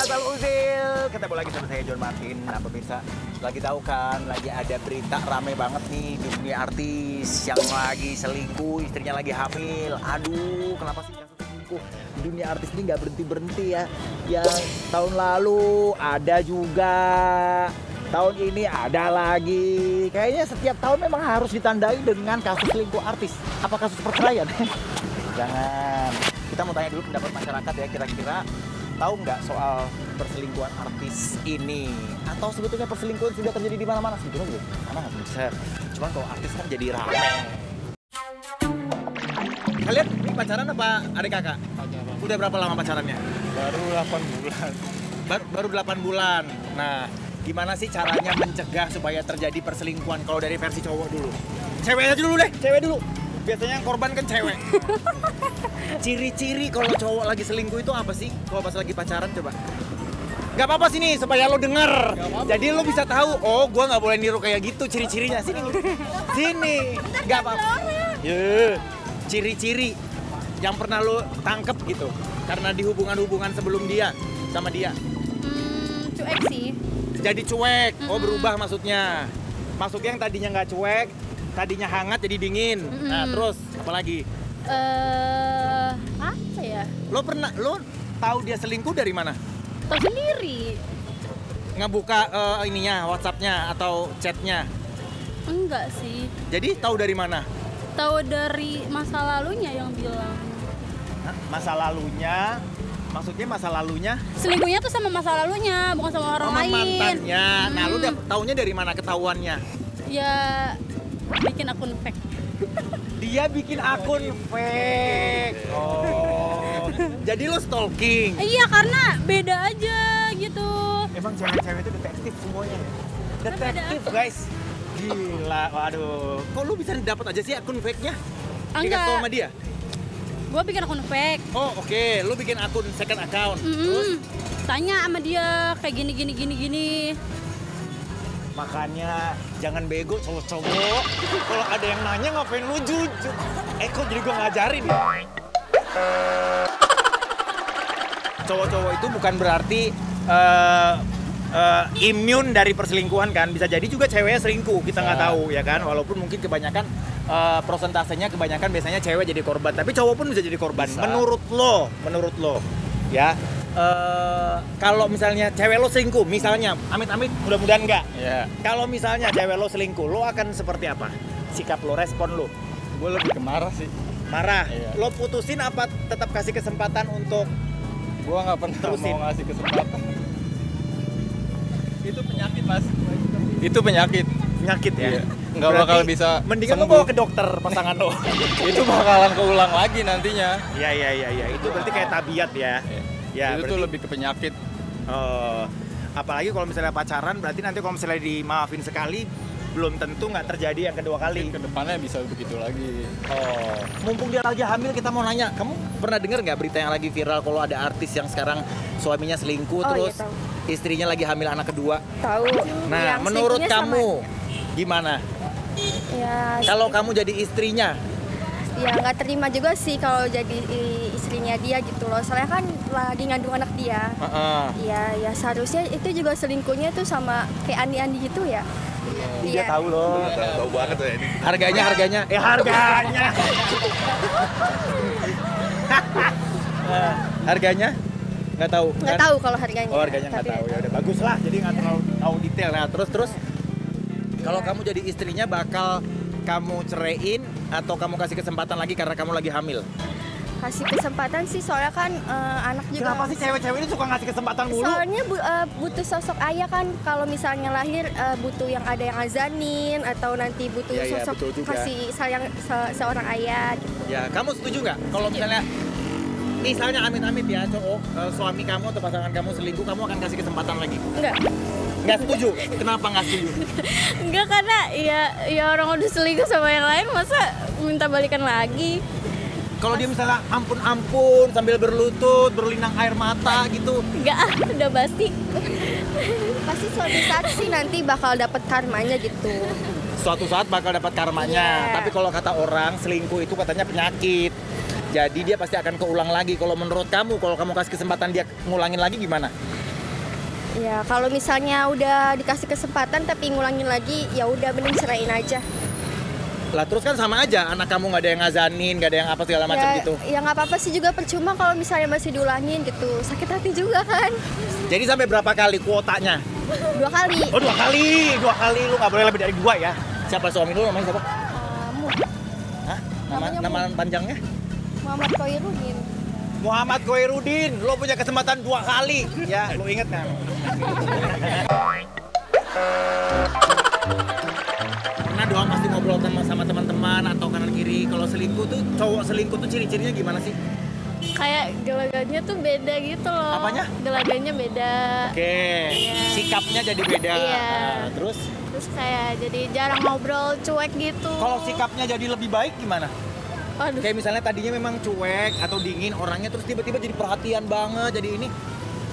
Asal Usil. Ketemu lagi sama saya John Martin. Nah pemirsa, lagi tahu kan, lagi ada berita rame banget nih di dunia artis yang lagi selingkuh, istrinya lagi hamil. Aduh, kenapa sih kasus selingkuh di dunia artis ini nggak berhenti ya? Yang tahun lalu ada juga, tahun ini ada lagi. Kayaknya setiap tahun memang harus ditandai dengan kasus selingkuh artis. Apa kasus perceraian? Jangan. Kita mau tanya dulu pendapat masyarakat ya, kira-kira tahu nggak soal perselingkuhan artis ini? Atau sebetulnya perselingkuhan sudah terjadi di mana-mana? Sebetulnya belum mana nggak bisa. Cuman kalau artis kan jadi rame. Kalian ini pacaran apa adik kakak? Pacaran. Udah berapa lama pacarannya? Baru 8 bulan. Baru 8 bulan. Nah, gimana sih caranya mencegah supaya terjadi perselingkuhan kalau dari versi cowok dulu? Ceweknya dulu deh, cewek dulu. Biasanya yang korban kan cewek. Ciri-ciri kalau cowok lagi selingkuh itu apa sih? Kalau pas lagi pacaran coba. Gak apa-apa sini supaya lo denger. Jadi lo bisa tahu, oh gua nggak boleh niru kayak gitu ciri-cirinya. Sini. Sini. Gak apa-apa. Ciri-ciri yang pernah lo tangkep gitu. Karena di hubungan-hubungan sebelum dia sama dia. Cuek sih. Jadi cuek. Oh berubah maksudnya. Maksudnya yang tadinya nggak cuek, tadinya hangat jadi dingin. Nah terus apa lagi? Apa ya? Lo tahu dia selingkuh dari mana? Tahu sendiri. Ngebuka ininya, WhatsApp-nya atau chatnya? Enggak sih. Jadi tahu dari mana? Tahu dari masa lalunya yang bilang. Hah? Masa lalunya? Maksudnya masa lalunya? Selingkuhnya tuh sama masa lalunya, bukan sama orang Sama lain. mantannya. Nah, lu taunya dari mana ketahuannya? Ya bikin akun fake. Dia bikin akun fake. Oh. Jadi lo stalking. Iya, karena beda aja gitu. Emang cewek-cewek itu detektif semuanya. Detektif, guys. Gila, waduh. Kok lu bisa dapat aja sih akun fake-nya? Dikasih tau sama dia? Gua bikin akun fake. Oh, oke. Lu bikin akun second account. Terus tanya sama dia kayak gini. makanya jangan bego cowok-cowok. Kalau ada yang nanya ngapain lu jujur? Kok jadi gua ngajarin ya? Cowok-cowok itu bukan berarti immune dari perselingkuhan kan. Bisa jadi juga ceweknya selingkuh, kita nggak tahu ya kan. Walaupun mungkin kebanyakan prosentasenya biasanya cewek jadi korban. Tapi cowok pun bisa jadi korban. Bisa. Menurut lo ya. Kalau misalnya cewek lo selingkuh, misalnya amit-amit, mudah-mudahan enggak. Iya. Kalau misalnya cewek lo selingkuh, lo akan seperti apa? Sikap lo, respon lo? Gue lebih ke marah sih. Marah? Iya. Lo putusin apa tetap kasih kesempatan untuk Gue nggak pernah terusin? mau ngasih kesempatan. Itu penyakit, Mas. Itu penyakit. Penyakit ya? Iya. Nggak bakal bisa mendingan lo sembuh. bawa ke dokter pasangan lo. Itu bakalan keulang lagi nantinya. Iya. Itu berarti kayak tabiat ya? Ya, itu berarti, tuh lebih ke penyakit. apalagi kalau misalnya pacaran, berarti nanti kalau misalnya dimaafin sekali, belum tentu nggak terjadi yang kedua kali. Kedepannya bisa begitu lagi. Oh, mumpung dia lagi hamil, kita mau nanya, kamu pernah dengar nggak berita yang lagi viral kalau ada artis yang sekarang suaminya selingkuh, terus iya, tahu. istrinya lagi hamil anak kedua? Tahu. Nah, Yang menurut selingkuhnya kamu gimana? Ya, Kalau kamu jadi istrinya, ya nggak terima juga sih kalau jadi istrinya dia gitu loh. Soalnya kan lagi ngandung anak dia. Ya seharusnya itu juga selingkuhnya tuh sama kayak Andi gitu ya. dia tahu loh. Tahu banget ya ini. Harganya. Harganya? Nggak tahu. Nggak kan? tahu kalau harganya. Oh, harganya nggak Tapi tahu. Ya udah bagus lah. Jadi nggak terlalu tahu detail. Nah, terus kalau kamu jadi istrinya, bakal kamu ceraiin atau kamu kasih kesempatan lagi karena kamu lagi hamil? kasih kesempatan sih, soalnya kan anak juga. Kenapa sih cewek-cewek ini suka ngasih kesempatan mulu? Soalnya butuh sosok ayah kan. Kalau misalnya lahir butuh yang ada yang azanin, atau nanti butuh Iya, betul sosok juga. kasih sayang seorang ayah gitu. Ya, kamu setuju nggak kalau misalnya amit-amit ya cowok, suami kamu atau pasangan kamu selingkuh, kamu akan kasih kesempatan lagi? Nggak setuju? Kenapa nggak setuju? Enggak, karena ya orang udah selingkuh sama yang lain, masa minta balikan lagi? Kalau dia misalnya ampun-ampun sambil berlutut, berlinang air mata gitu. Enggak, udah pasti. Pasti suatu saat sih nanti bakal dapet karmanya gitu. Suatu saat bakal dapat karmanya. Iya. Tapi kalau kata orang, selingkuh itu katanya penyakit. Jadi dia pasti akan keulang lagi. Kalau menurut kamu, kalau kamu kasih kesempatan dia ngulangin lagi gimana? Ya kalau misalnya udah dikasih kesempatan tapi ngulangin lagi, ya udah mending ceraiin aja. Lah terus kan sama aja, anak kamu nggak ada yang ngazanin, nggak ada yang apa segala macam gitu. Ya nggak apa-apa sih juga, percuma kalau misalnya masih diulangin gitu, sakit hati juga kan. Jadi sampai berapa kali kuotanya? 2 kali. Oh 2 kali, 2 kali, lu nggak boleh lebih dari 2 ya. Siapa suami lu, namanya siapa? Kamu. Hah? Namanya Nama panjangnya? Muhammad Koirudin. Muhammad Koirudin, lo punya kesempatan 2 kali. Ya, lo inget kan? Pernah doang pasti ngobrol sama teman-teman atau kanan kiri. Kalau selingkuh tuh, cowok selingkuh tuh ciri-cirinya gimana sih? Kayak gelagatnya tuh beda gitu loh. Apanya? Gelagatnya beda. Oke, sikapnya jadi beda. Iya. Terus Kayak jadi jarang ngobrol, cuek gitu. kalau sikapnya jadi lebih baik gimana? Aduh. Kayak misalnya tadinya memang cuek atau dingin orangnya, terus tiba-tiba jadi perhatian banget, jadi ini.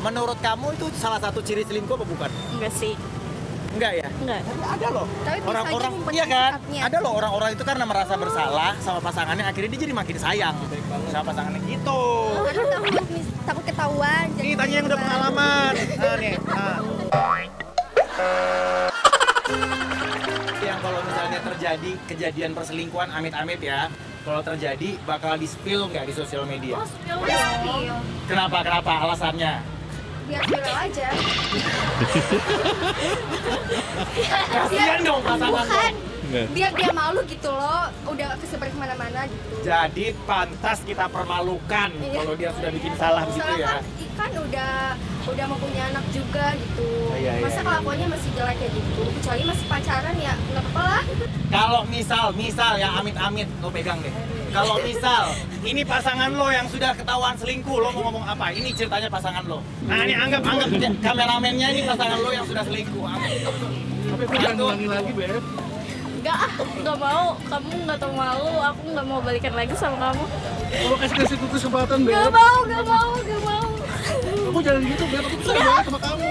Menurut kamu itu salah satu ciri selingkuh apa bukan? Enggak sih. Enggak ya? Enggak. Tapi ada loh. Tapi bisa Orang-orang, aja ngumpulin iya kan? sikapnya. Ada loh orang-orang itu karena merasa bersalah sama pasangannya, akhirnya dia jadi makin sayang sama pasangannya gitu. Karena takut ketahuan. jadi Ini tanya yang udah berubah. pengalaman. Nah nih, nah. Yang kalau misalnya terjadi kejadian perselingkuhan amit-amit ya, kalau terjadi bakal di-spill nggak di sosial media? Oh, spill. Kenapa? Alasannya? Biar viral aja. Kasian dong pasangan Bukan. lo. Biar dia malu gitu loh, udah kesebar kemana-mana gitu. Jadi pantas kita permalukan Iya. kalau dia sudah bikin salah gitu Soalnya ya. kan udah mempunyai anak juga gitu. Iya, iya, Masa iya. kelakuannya masih jelek kayak gitu, kecuali masih pacaran ya nggak apa-apa lah. Kalau misal ya amit-amit lo pegang deh. Kalau misal ini pasangan lo yang sudah ketahuan selingkuh, lo mau ngomong apa? Ini ceritanya pasangan lo. Nah ini anggap kameramennya ini pasangan lo yang sudah selingkuh. Tapi aku jangan ulangi lagi, Beb. Nggak mau. Kamu nggak tau malu, aku nggak mau balikan lagi sama kamu. Kalau kasih kesempatan, Beb. Nggak mau. Aku jangan gitu, Beb. Aku sayang banget sama kamu.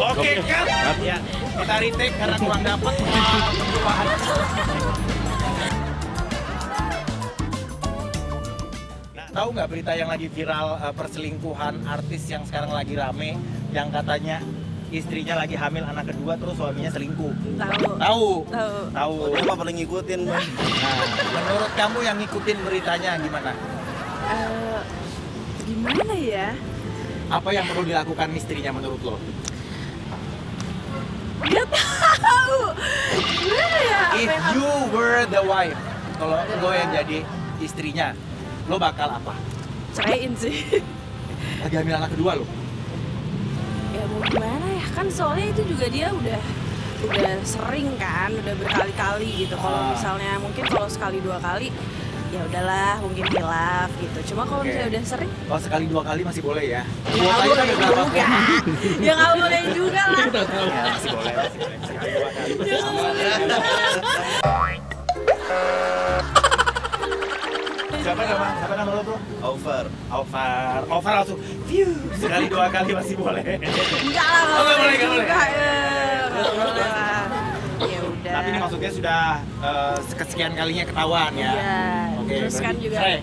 Oke, cut. Ya, kita retake karena kurang dapat perubahan. Nah, tahu nggak berita yang lagi viral perselingkuhan artis yang sekarang lagi rame, yang katanya istrinya lagi hamil anak kedua terus suaminya selingkuh? Tahu. Dia mah paling ngikutin, Bang. Nah, menurut kamu yang ngikutin beritanya gimana? Gimana ya? Apa yang perlu dilakukan istrinya menurut lo? Gak tahu. Gimana ya? If you were the wife, kalau lo yang jadi istrinya, lo bakal apa? Ceraiin sih. Lagi hamil anak kedua lo? Ya mau gimana ya? Kan soalnya itu juga dia udah sering kan, udah berkali-kali gitu. Kalau misalnya mungkin kalau sekali 2 kali ya udahlah mungkin hilaf gitu. Cuma kalau Oke. misalnya udah sering Kalau sekali 2 kali masih boleh ya? ya nggak Kuotanya boleh kan berapa? juga. Ya nggak boleh juga lah. Ya, masih boleh. Sekali 2 kali. Siapa nama lo bro? Over. Over langsung. View. Sekali 2 kali masih boleh. Enggak lah, nggak Oh, nggak boleh, boleh nggak juga. Nggak boleh lah. Ya udah. Tapi ini maksudnya sudah kesekian kalinya ketahuan ya? Iya. Oke, Terus kan berarti juga cerai.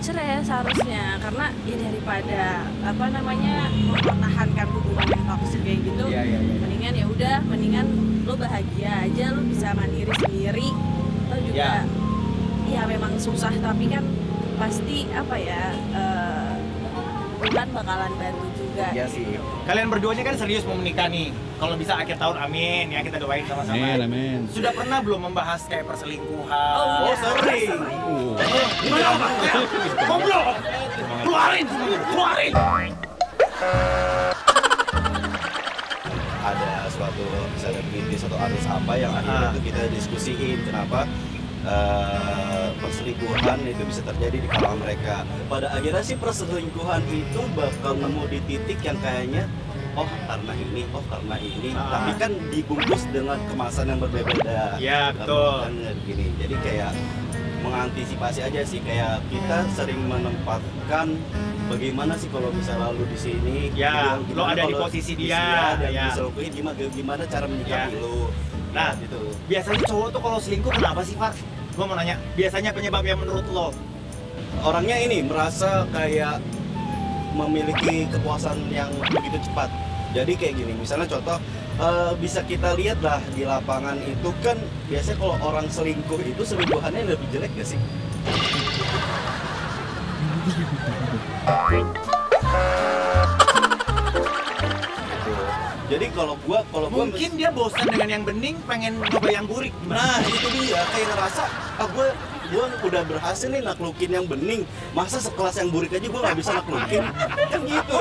cerai seharusnya, karena ya daripada apa namanya mempertahankan hubungan yang toksik kayak gitu, Iya. mendingan ya udah, mendingan lo bahagia aja, lo bisa mandiri sendiri, lo juga ya memang susah tapi kan pasti apa ya Tuhan bakalan bantu juga. Iya sih. Kalian berduanya kan serius mau menikah nih. Kalau bisa akhir tahun, amin ya, kita doain sama-sama. Amin. Sudah pernah belum membahas kayak perselingkuhan? Oh, sering. Gimana Pak? Ngobrol. Keluarin semuanya, keluarin. Ada suatu selebritis atau artis apa yang akhirnya itu kita diskusiin kenapa perselingkuhan itu bisa terjadi di kalangan mereka. Pada akhirnya sih perselingkuhan itu bakal nemu di titik yang kayaknya oh karena ini, tapi kan dibungkus dengan kemasan yang berbeda. Iya, betul. Kan gini. Jadi kayak mengantisipasi aja sih, kayak kita sering menempatkan bagaimana sih kalau bisa lalu di sini. Ya, gimana lo ada di kalau posisi di dia, dan ya. diselingkuhin, gimana cara menyikapi Ya. lo. Nah, gitu. biasanya cowok tuh kalau selingkuh kenapa sih Pak? Gua mau nanya, biasanya penyebabnya menurut lo? Orangnya ini merasa kayak memiliki kepuasan yang begitu cepat. Jadi kayak gini, misalnya contoh bisa kita lihat lah di lapangan itu kan biasanya kalau orang selingkuh itu selingkuhannya lebih jelek gak sih? Jadi kalau gua mungkin dia bosan dengan yang bening, pengen nyoba yang burik. Nah itu dia, kayak ngerasa gua udah berhasil nih naklukin yang bening, masa sekelas yang burik aja gua nggak bisa naklukin, kan gitu.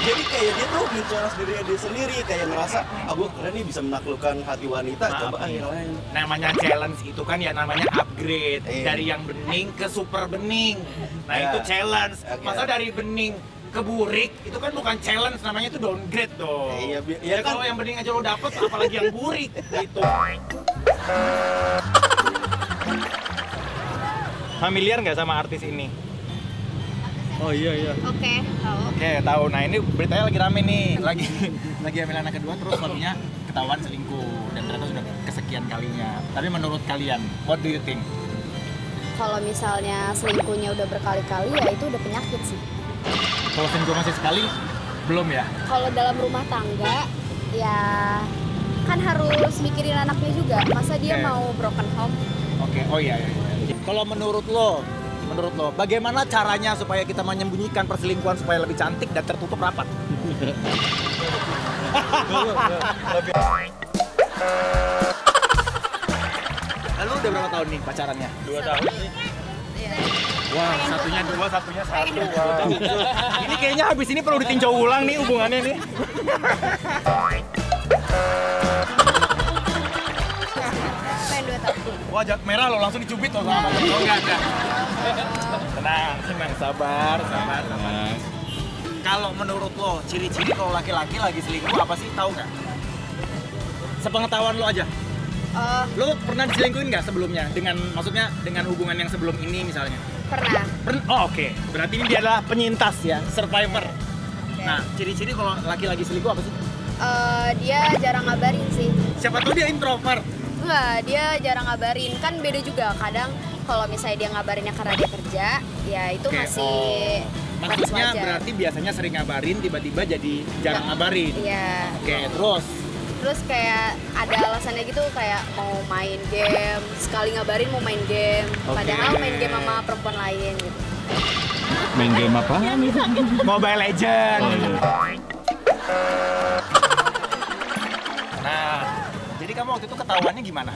Jadi kayak dia tuh mencelas dirinya dia sendiri, kayak ngerasa gua keren nih bisa menaklukkan hati wanita, coba yang lain. Namanya challenge itu kan ya namanya upgrade dari yang bening ke super bening. Nah itu challenge. Masa dari bening ke burik itu kan bukan challenge, namanya itu downgrade dong. Iya kan? Kalau yang bening aja lo dapet, apalagi yang burik gitu. Familiar nggak sama artis ini? Oh iya. Oke, tahu. Oke, tahu. Nah ini beritanya lagi rame nih, lagi hamil anak kedua, terus suaminya ketahuan selingkuh dan ternyata sudah kesekian kalinya. Tapi menurut kalian, what do you think? Kalau misalnya selingkuhnya udah berkali-kali ya itu udah penyakit sih. Kalau selingkuh masih sekali, belum ya? Kalau dalam rumah tangga ya kan harus mikirin anaknya juga. Masa dia mau broken home? Oke, oh iya. Kalau menurut lo, bagaimana caranya supaya kita menyembunyikan perselingkuhan supaya lebih cantik dan tertutup rapat? Lalu udah berapa tahun nih pacarannya? 2 tahun nih. Wah, satunya 2, satunya 1. Wow. Ini kayaknya habis ini perlu ditinjau ulang nih hubungannya nih. Main 2 tahun. Wah, merah lo langsung dicubit loh sama pacar. Oh, enggak. Tenang, sabar. Kalau menurut lo, ciri-ciri kalau laki-laki lagi selingkuh apa sih? Tahu nggak? Sepengetahuan lo aja. Lo pernah diselingkuhin nggak sebelumnya? Maksudnya dengan hubungan yang sebelum ini misalnya? Pernah. Oh, oke. Berarti ini dia adalah penyintas ya, survivor. Nah, ciri-ciri kalau laki-laki selingkuh apa sih? Dia jarang ngabarin sih. Siapa tahu dia introvert. Enggak, dia jarang ngabarin. Kan beda juga. Kadang kalau misalnya dia ngabarinnya karena dia kerja, ya itu masih maksudnya wajar. berarti biasanya sering ngabarin, tiba-tiba jadi jarang ngabarin. Iya. Oke, terus kayak ada alasannya gitu, kayak mau main game, sekali ngabarin mau main game, padahal main game sama perempuan lain gitu. Main game apa? Mobile Legend. Nah, jadi kamu waktu itu ketahuannya gimana?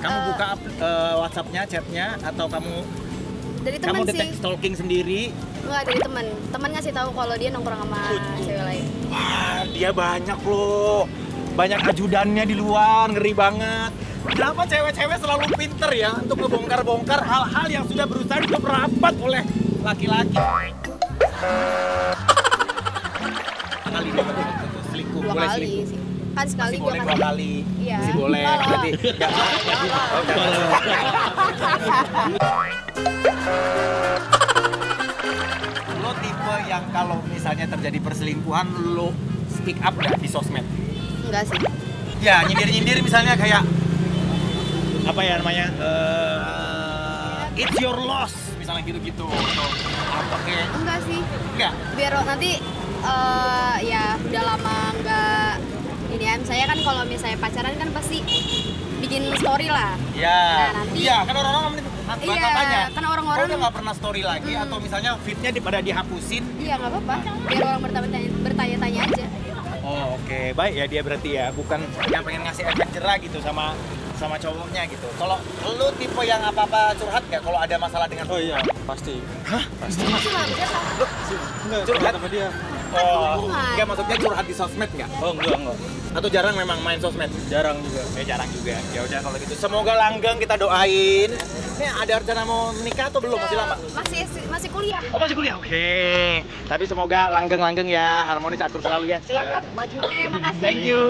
Kamu buka WhatsApp-nya, chat-nya, atau kamu dari teman sih? detek stalking sendiri? Enggak, dari teman ngasih tahu kalau dia nongkrong sama cewek lain. Wah, dia banyak loh. Banyak ajudannya di luar, ngeri banget. Kenapa cewek-cewek selalu pinter ya untuk ngebongkar-bongkar hal-hal yang sudah berusaha ditutup rapat oleh laki-laki? Kali dia selingkuh, 2 boleh kali selingkuh? sih. Kan sekali Masih gua boleh kasih. 2 kali. Iya. Masih boleh. Berarti lo tipe yang kalau misalnya terjadi perselingkuhan lo speak up nggak di sosmed? Enggak sih. Ya, nyindir-nyindir misalnya kayak apa ya namanya? It's your loss misalnya gitu-gitu. Atau apa kayak? Enggak sih. Enggak. Biar nanti ya udah lama enggak ini ya. Saya kan kalau misalnya pacaran kan pasti bikin story lah. Ya. Nah, nanti iya, kan orang-orang bakal tanya. Kan orang-orang udah nggak pernah story lagi atau misalnya feed-nya pada dihapusin. Iya, nggak apa-apa. Biar orang bertanya-tanya aja. Oh, oke. Baik ya dia berarti ya, bukan yang pengen ngasih efek jerah gitu sama cowoknya gitu. Kalau lu tipe yang apa-apa curhat nggak kalau ada masalah dengan? Oh iya, pasti. Hah? Pasti. Enggak, Curhat sama dia. Oh, enggak maksudnya curhat di sosmed nggak? Oh enggak. Atau jarang memang main sosmed? Jarang juga. Jarang juga. Ya udah kalau gitu. Semoga langgeng, kita doain. Ini ada rencana mau menikah atau belum? Masih lama? Masih kuliah. Oh, masih kuliah. Oke. Tapi semoga langgeng ya, harmonis atur selalu ya. Silakan maju. Makasih. Thank you.